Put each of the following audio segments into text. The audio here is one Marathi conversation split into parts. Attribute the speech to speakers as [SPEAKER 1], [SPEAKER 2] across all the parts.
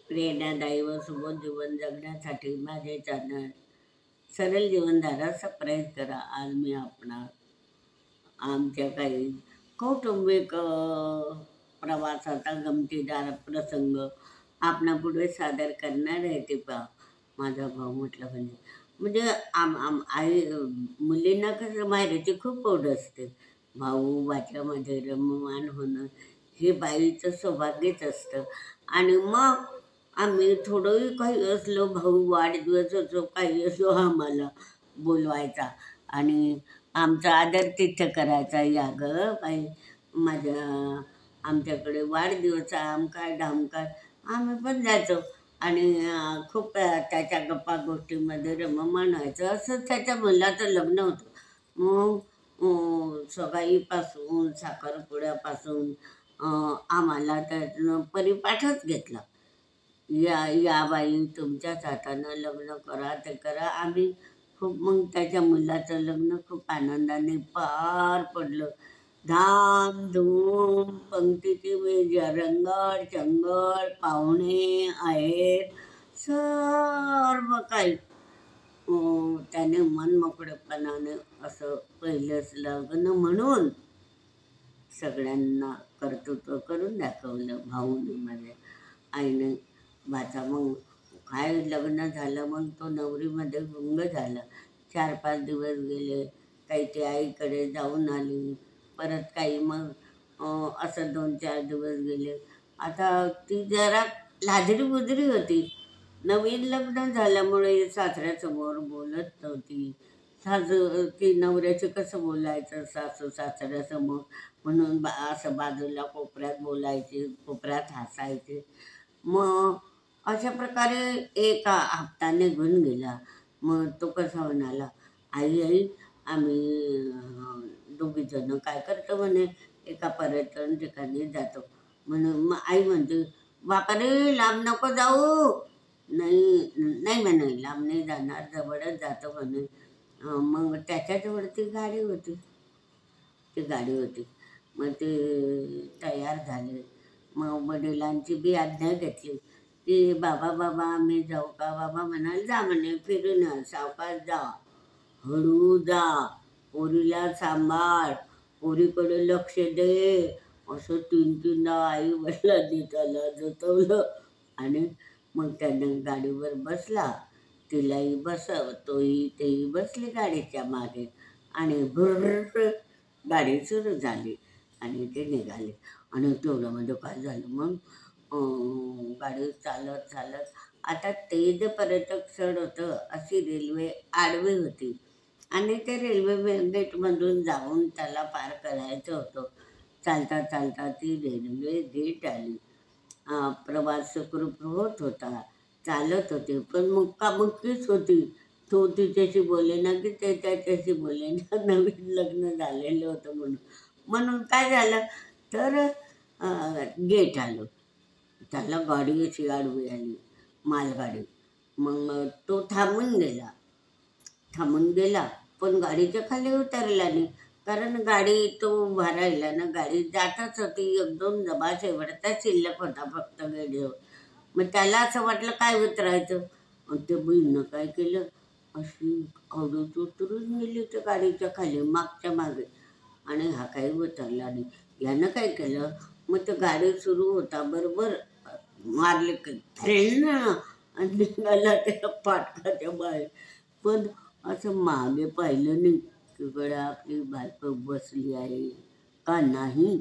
[SPEAKER 1] प्रेरणादायी व सुबोध जीवन जगण्यासाठी माझे चॅनल सरळ जीवनधारा सबस्क्राईब करा. आज मी आपणास आमच्या काही कौटुंबिक प्रवासाचा गमतीदार प्रसंग आपणापुढे सादर करणार आहे. ते पहा. माझा भाऊ म्हटलं म्हणजे आम आम आई मुलींना कसं माहेराची खूप ओढ असते. भाऊ भाच्यामध्ये रममाण होणं हे बाईचं सौभाग्यच असतं. आणि मग आम्ही थोडंही काही असलो, भाऊ वाढदिवस असो काही असो, आम्हाला बोलवायचा आणि आमचा आदरातिथ्य करायचा. या गं बाई माझ्या आमच्याकडे वाढदिवस आमकाय ढामकाय, आम्ही पण जायचो आणि खूप त्याच्या गप्पा गोष्टीमध्ये रममाण व्हायचं. असं त्याच्या मुलाचं लग्न होतं. मग सगाईपासून साखरपुड्यापासून आम्हाला त्यातनं परिपाठच घेतला. या बाई तुमच्याच हातानं लग्न करा, ते करा. आम्ही खूप मग त्याच्या मुलाचं लग्न खूप आनंदाने पार पडलं. धामधूम पंक्तीची मेज, रंगड चंगड, पाहुणे आहेत, सर्व काही त्याने मनमोकळेपणाने असं पहिलंच लग्न म्हणून सगळ्यांना कर्तृत्व करून दाखवलं भाऊने माझ्या आईने. माझा मग काय लग्न झालं, मग तो नवरीमध्ये गुंग झाला. 4-5 दिवस गेले, काही ते आईकडे जाऊन आली, परत काही मग असं 2-4 दिवस गेले. आता ती जरा लाजरी बुजरी होती. नवीन लग्न झाल्यामुळे सासऱ्यासमोर बोलत नव्हती. ती नवऱ्याचं कसं बोलायचं सासू सासऱ्यासमोर, म्हणून असं बाजूला कोपऱ्यात बोलायचे, कोपऱ्यात हसायचे. मग अशा प्रकारे एक हप्ता निघून गेला. मग तो कसा म्हणाला, आई आम्ही दोघीजणं काय करतो म्हणे, एका पर्यटन ठिकाणी जातो. म्हणून मग आई म्हणते, बापारे लांब नको जाऊ. नाही म्हणे, लांब नाही जाणार, जवळच जातो म्हणे. मग त्याच्याजवळ ती गाडी होती. मग ते तयार झाले. मग वडिलांची बी आज्ञा घेतली की बाबा आम्ही जाऊ का. बाबा म्हणाले, जा म्हणे, फिरून या, सावकाश जा, हळू जा, पोरीला सांभाळ, पोरीकडे लक्ष दे. असं 3-3दा आई वडिलांनी त्याला जतवलं. आणि मग त्यानं गाडीवर बसला, तिलाही तेही बसले गाडीच्या मागे आणि भुर्र गाडी सुरू झाली आणि ते निघाले. आणि तेवढ्यामध्ये काय झालं, मग गाडी चालत आता ते जे पर्यटक स्थळ होतं, अशी रेल्वे आडवी होती आणि ते रेल्वे गेटमधून जाऊन त्याला पार करायचं होतं. चालता ती रेल्वे गेट आली. प्रवास सुखरूप होत होता, चालत होते, पण मुक्कामुक्कीच होती. तो तिच्याशी बोलेना की ते त्याच्याशी बोलेना. नवीन लग्न झालेलं होतं म्हणून काय झालं तर गेट आलं. त्याला गाडी अशी आडवी आली, मालगाडी. मग तो थांबून गेला पण गाडीच्या खाली उतरला नाही, कारण गाडी तो उभा राहिला ना. गाडी जातच होती, 1-2 डबा शेवटचा शिल्लक होता फक्त गेटजवळ. मग त्याला असं वाटलं काय उतरायचं. आणि ते बहिणीनं काय केलं, अशी हळूच उतरून गेली त्या गाडीच्या खाली मागच्या मागे. आणि हा काही उतरला नाही. यानं काय केलं, मग ते गाडी सुरू होता बरोबर मारले ना आणि निघाला त्या फाटकाच्या बाहेर. पण असं मागे पाहिलं नाही की गड्या आपली बायको बसली आहे का नाही.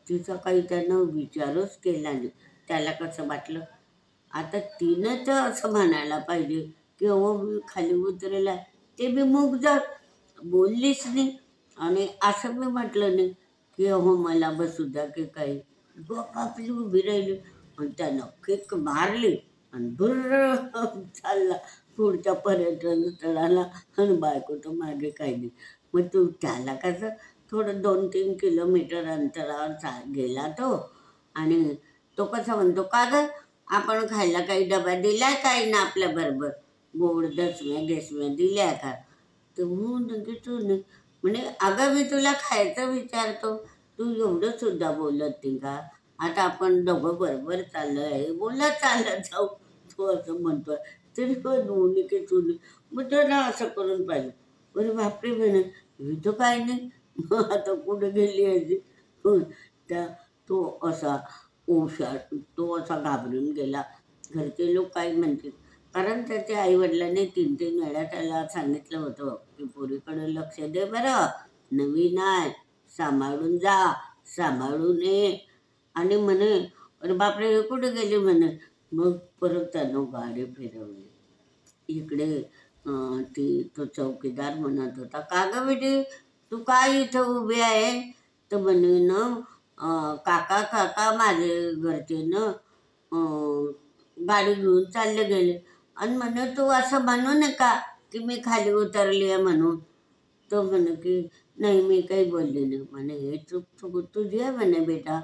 [SPEAKER 1] तिचा काही त्यानं विचारच केला नाही. त्याला कसं वाटलं, आता तिनं तर असं म्हणायला पाहिजे की हो मी खाली उतरेला, ते बी मूग जर बोललीच नाही. आणि असं मी म्हटलं नाही की हो मला बसू द्या की काही. गप आपली उभी राहिली आणि त्यानं किक मारली आणि भुर्र चालला पुढच्या पर्यटन स्थळाला. आणि बायको तर मागे काही नाही. मग त्याला कसं थोडं 2-3 किलोमीटर अंतरावर गेला तो. आणि तो कसा म्हणतो, का गं आपण खायला काही डबा दिलाय काय ना आपल्याबरोबर, गोड दसम्या दिल्या का. तर तू म्हणे, अगं मी तुला खायचं विचारतो, तू एवढं सुद्धा बोलत नाही का. आता आपण दोघं बरोबर चाललो आहे, बोला चालत जाऊ. तो असं म्हणतोय. तरी पण दोन्ही की चुली मग त्याला असं करून पाहिलं. अरे बापरे म्हणे, इथं काय नाही. मग आता कुठे गेली याची. त्या तो असा ओशाड, तो असा घाबरून गेला. घरचे लोक काय म्हणतील, कारण त्याच्या आईवडिलांनी 3-3 वेळा त्याला सांगितलं होतं की पोरीकडे लक्ष दे बरं, नवीन आहे, सांभाळून जा, सांभाळून ये. आणि म्हणे अरे बापरे, हे कुठे गेली म्हणे. मग परत त्यानं गाडी फिरवली इकडे. तो चौकीदार म्हणत होता, का गं बेटी, तू काय इथं उभी आहे. तर म्हणे ना, काका काका माझे घरचे ना गाडी घेऊन चालले गेले. आणि म्हणे तू असं म्हणू नका की मी खाली उतरली आहे म्हणून. तो म्हणे की नाही मी काही बोलली नाही. म्हणे हे चूक चूक तुझी आहे म्हणे बेटा,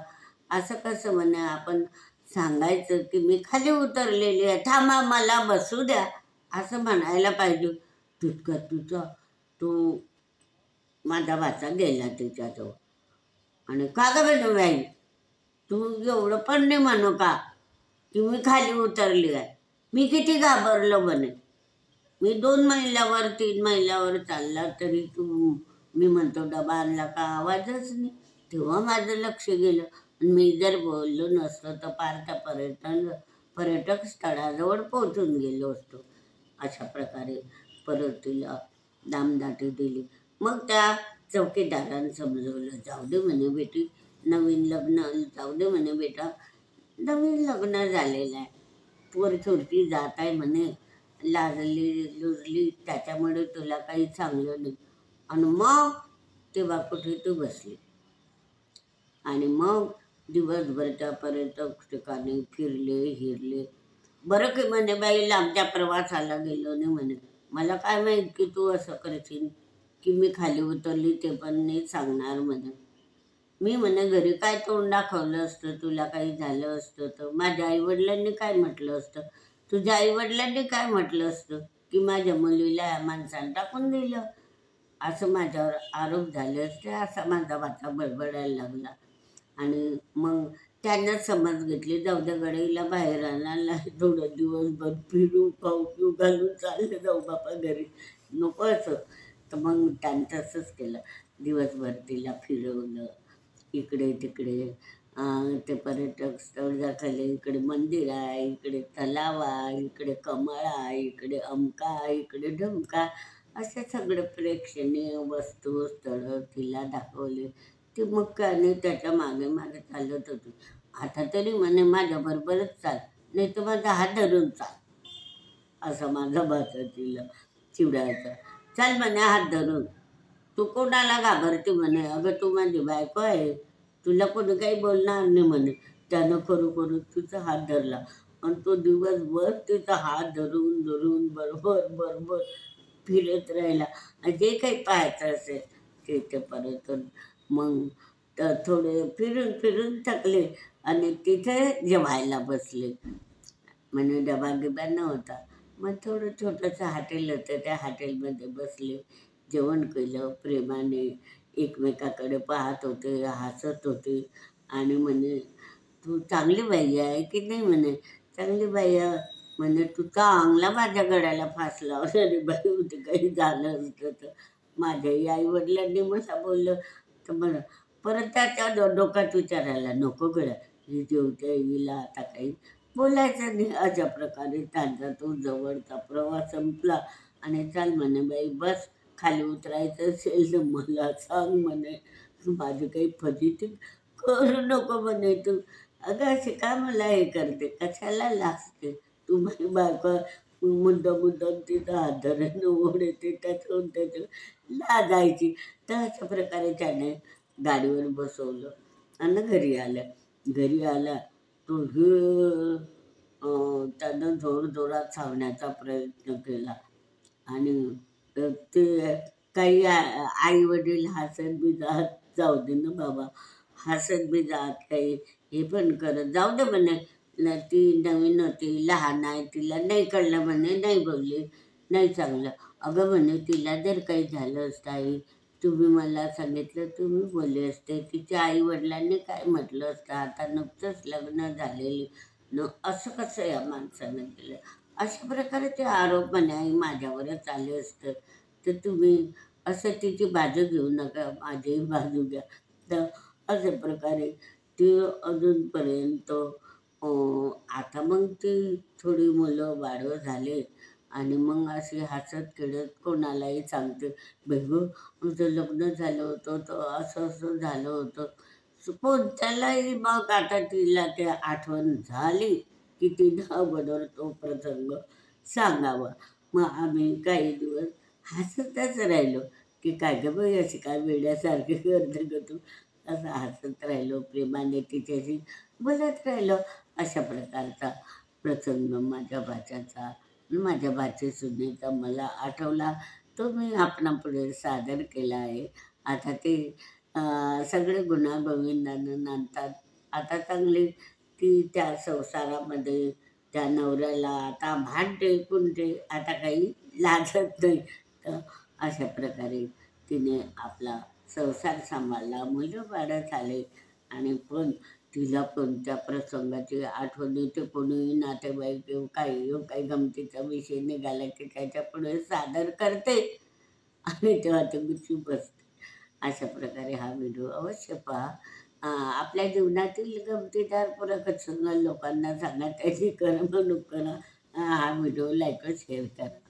[SPEAKER 1] असं कसं म्हणे आपण सांगायचं की मी खाली उतरलेली आहे, थांबा मला बसू द्या, असं म्हणायला पाहिजे. तितक्यात तुझा तो माझा वाचा गेला तिच्याजवळ. आणि का गं बेटा बाई, तू एवढं पण नाही म्हणू का की मी खाली उतरली आहे. मी किती घाबरलो म्हणे. मी 2 मैलावर 3 मैलावर चालला तरी तू, मी म्हणतो डबा आणला का, आवाजच नाही. तेव्हा माझं लक्ष गेलं. आणि मी जर बोललो नसतं तर पार त्या पर्यटक स्थळाजवळ पोहोचून गेलो असतो. अशा प्रकारे परत तिला दामदाटी दिली. मग त्या चौकीदारानं समजवलं, जाऊ दे म्हणे बेटी, नवीन लग्न, जाऊ दे म्हणे बेटा, नवीन लग्न झालेलं आहे, पोर चोरती जात आहे म्हणे, लाजली लुजली त्याच्यामुळे तुला काही चांगलं नाही. आणि मग तेव्हा कुठे तू बसली. आणि मग दिवसभर त्या पर्यटक ठिकाणी फिरले हिरले. बरं की म्हणे बाई, लांबच्या प्रवासाला गेलो नाही म्हणे. मला काय माहीत की तू असं करशील, की मी खाली उतरली ते पण नाही सांगणार म्हणे. मी म्हणे घरी काय तोंड दाखवलं असतं, तुला काही झालं असतं तर माझ्या आईवडिलांनी काय म्हटलं असतं, तुझ्या आईवडिलांनी काय म्हटलं असतं की माझ्या मुलीला या माणसानं टाकून दिलं, असं माझ्यावर आरोप झाले असते. असा माझा वाचा बडबडायला लागला. आणि मग त्यांनाच समज घेतली, जाऊ द्या गडीला बाहेर आणायला, थोडं दिवसभर फिरू खाऊ पिऊ घालून चालले जाऊ बापा घरी, नको असं. तर मग त्यांनी तसंच केलं. दिवसभर तिला फिरवलं इकडे तिकडे. ते पर्यटक स्थळ दाखवले, इकडे मंदिर आहे, इकडे तलाव आहे, इकडे कमळ आहे, इकडे अमका आहे, इकडे ढमका, असे सगळे प्रेक्षणीय वस्तू स्थळं तिला दाखवले. ती मुक्काने त्याच्या मागे मागे चालत होती. आता तरी म्हणे माझ्याबरोबरच चाल, नाही तर माझा हात धरून चाल, असं माझा भाचा तिला चिडायचा. चाल म्हणे हात धरून, तू कोणाला घाबरते म्हणे, अगं तू माझी बायको आहे, तुला कोणी काही बोलणार नाही म्हणे. त्यानं करू तिचा हात धरला. आणि तो दिवसभर तिचा हात धरून धरून बरोबर बरोबर फिरत राहिला. आणि जे काही पाहायचं असेल ते परत. मग थोडे फिरून फिरून थकले आणि तिथे जेवायला बसले. म्हणजे डबा गिबा नव्हता. मग थोडं छोटंसं हॉटेल होतं, त्या हॉटेलमध्ये बसले, जेवण केलं प्रेमाने, एकमेकाकडे पाहत होते, हसत होते. आणि म्हणे तू चांगली बाई आहे की नाही म्हणे, चांगली बाई आहे म्हणे, तू चांगला माझ्या गळ्याला फास लावला रे बाई, होते काही झालं असतं तर. माझ्याही आईवडिलांनी मला बोललं तर म्हणा. परत त्याच्या डोक्यात विचारायला नको गड्या, ही जेवते हिला आता काही बोलायचं नाही. अशा प्रकारे त्यांचा तो जवळचा प्रवास संपला. आणि चाल म्हणे बाई बस, खाली उतरायचं असेल तर मला सांग म्हणे, तू माझी काही फजिती करू नको म्हणे तू. अगं असे का मला हे करते, कशाला लाजते तू, माझी बायको मुद्दाम तिचा हात धरण ओढते, त्याच्याहून लाजायची. तर अशा प्रकारे त्याने गाडीवर बसवलं आणि घरी आलं. घरी आला तो त्यानं जोरजोरात सांगण्याचा प्रयत्न केला. आणि ते काही आई वडील हसत बी जात, जाऊ दे ना बाबा, हसत बी जात, काही हे पण करत जाऊ दे म्हणे. ती नवीन होती, लहान आहे, तिला नाही कळलं म्हणे, नाही बोलली, नाही चांगलं. अगं म्हणे तिला जर काही झालं असतं आई तुम्ही मला सांगितलं तुम्ही बोलले असते, तिच्या आई-वडिलांनी काय म्हटलं असतं, आता नुकतंच लग्न झालेली असं कसं या माणसानं केलं? अशा प्रकारे ते आरोप म्हणे माझ्यावरच आले असते. तर तुम्ही असं तिची बाजू घेऊ नका, माझीही बाजू घ्या. तर अशा प्रकारे ती अजूनपर्यंत आता मग ती थोडी मुलं वाढवं झाले आणि मग अशी हसत-खेळत कोणालाही सांगते, "बाई गं, आमचं लग्न झालं होतं, तर असं-असं झालं होतं." कोणत्यालाही मग आता तिला ते आठवण झाली, की तिनं अगोदर तो प्रसंग सांगावा. मग आम्ही काही दिवस हसतच राहिलो, की "काय गं बाई, अशी काय वेड्यासारखी करते गं तू?" असं हसत राहिलो, प्रेमाने तिच्याशी बोलत राहिलो. अशा प्रकारचा प्रसंग माझ्या भाच्याचा, माझ्या भाचीसुनेचा मला आठवला. तो मी आपणापुढे सादर केला आहे. आता ते अ, सगळे गुण्यागोविंदानं नांदतात. आता चांगली ती त्या संसारामध्ये त्या नवऱ्याला आता भांडे-कुंडे आता काही लाजत नाही. तर अशा प्रकारे तिने आपला संसार सांभाळला, मुलं-बाळं झाले आणि पण तिला कोणत्या प्रसंगाची आठवण येते, कोणीही नातेवाईक येऊ, काही येऊ, काही गमतीचा विषय निघाला की त्याच्यापुढे सादर करते आणि तेव्हा ते गुपचूप बसते. अशा प्रकारे हा व्हिडिओ अवश्य पहा. आपल्या जीवनातील गमतीदार प्रसंग लोकांना सांगा, त्याची करमणूक करा. हा व्हिडिओ लाईक व शेअर करा.